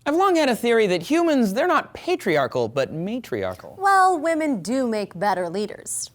I've long had a theory that humans, they're not patriarchal, but matriarchal. Well, women do make better leaders.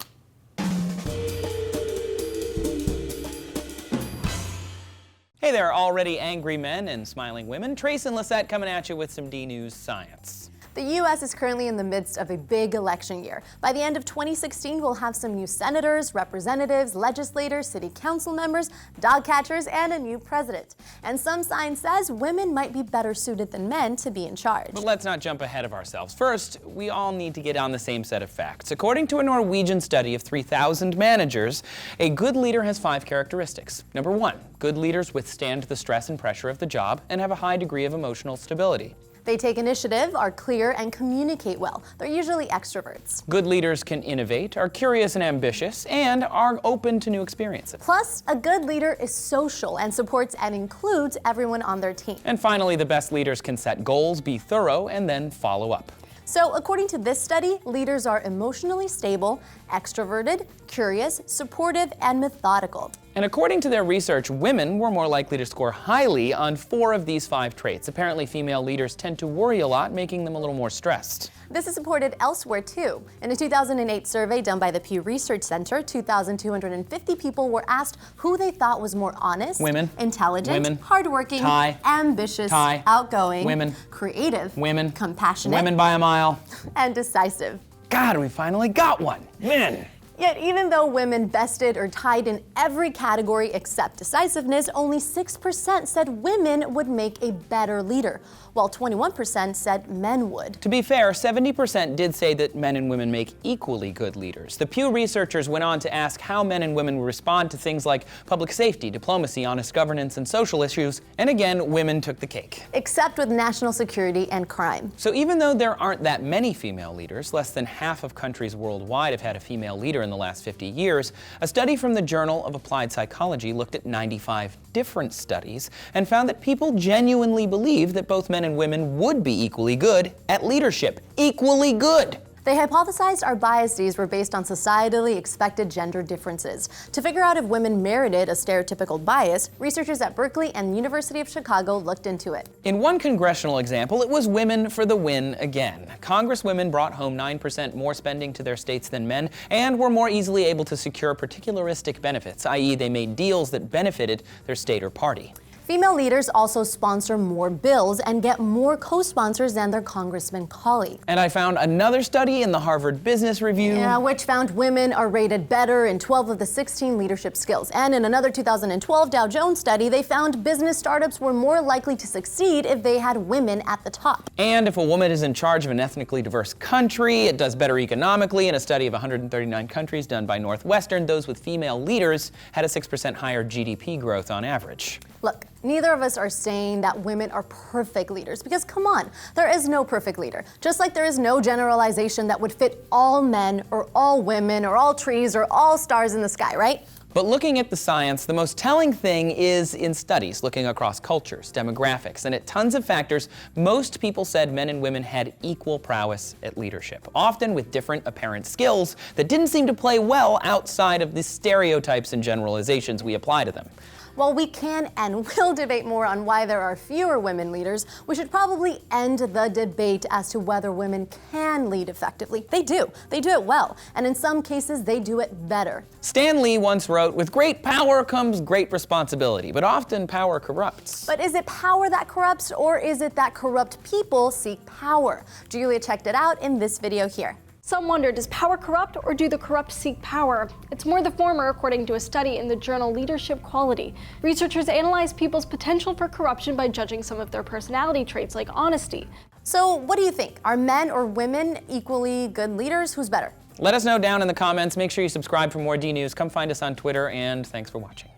Hey there, already angry men and smiling women. Trace and Lisette coming at you with some D-News science. The U.S. is currently in the midst of a big election year. By the end of 2016, we'll have some new senators, representatives, legislators, city council members, dog catchers, and a new president. And some science says women might be better suited than men to be in charge. But let's not jump ahead of ourselves. First, we all need to get on the same set of facts. According to a Norwegian study of 3,000 managers, a good leader has 5 characteristics. Number 1, good leaders withstand the stress and pressure of the job and have a high degree of emotional stability. They take initiative, are clear, and communicate well. They're usually extroverts. Good leaders can innovate, are curious and ambitious, and are open to new experiences. Plus, a good leader is social and supports and includes everyone on their team. And finally, the best leaders can set goals, be thorough, and then follow up. So, according to this study, leaders are emotionally stable, extroverted, curious, supportive, and methodical. And according to their research, women were more likely to score highly on 4 of these 5 traits. Apparently, female leaders tend to worry a lot, making them a little more stressed. This is supported elsewhere, too. In a 2008 survey done by the Pew Research Center, 2,250 people were asked who they thought was more honest, women, intelligent, women, hardworking, ambitious, outgoing, women, creative, women, compassionate, women by a mile, and decisive. God, we finally got one. Men. Yet even though women bested or tied in every category except decisiveness, only 6% said women would make a better leader, while 21% said men would. To be fair, 70% did say that men and women make equally good leaders. The Pew researchers went on to ask how men and women respond to things like public safety, diplomacy, honest governance, and social issues, and again, women took the cake. Except with national security and crime. So even though there aren't that many female leaders, less than half of countries worldwide have had a female leader in the last 50 years, a study from the Journal of Applied Psychology looked at 95 different studies and found that people genuinely believe that both men and women would be equally good at leadership. Equally good! They hypothesized our biases were based on societally expected gender differences. To figure out if women merited a stereotypical bias, researchers at Berkeley and University of Chicago looked into it. In one congressional example, it was women for the win again. Congresswomen brought home 9% more spending to their states than men and were more easily able to secure particularistic benefits, i.e. they made deals that benefited their state or party. Female leaders also sponsor more bills and get more co-sponsors than their congressman colleagues. And I found another study in the Harvard Business Review, which found women are rated better in 12 of the 16 leadership skills. And in another 2012 Dow Jones study, they found business startups were more likely to succeed if they had women at the top. And if a woman is in charge of an ethnically diverse country, it does better economically. In a study of 139 countries done by Northwestern, those with female leaders had a 6% higher GDP growth on average. Look, neither of us are saying that women are perfect leaders, because come on, there is no perfect leader. Just like there is no generalization that would fit all men or all women or all trees or all stars in the sky, right? But looking at the science, the most telling thing is in studies looking across cultures, demographics, and at tons of factors, most people said men and women had equal prowess at leadership, often with different apparent skills that didn't seem to play well outside of the stereotypes and generalizations we apply to them. While we can and will debate more on why there are fewer women leaders, we should probably end the debate as to whether women can lead effectively. They do. They do it well. And in some cases, they do it better. Stan Lee once wrote, "With great power comes great responsibility, but often power corrupts." But is it power that corrupts, or is it that corrupt people seek power? Julia checked it out in this video here. Some wonder, does power corrupt, or do the corrupt seek power? It's more the former, according to a study in the journal Leadership Quality. Researchers analyzed people's potential for corruption by judging some of their personality traits, like honesty. So what do you think? Are men or women equally good leaders? Who's better? Let us know down in the comments. Make sure you subscribe for more D-News. Come find us on Twitter, and thanks for watching.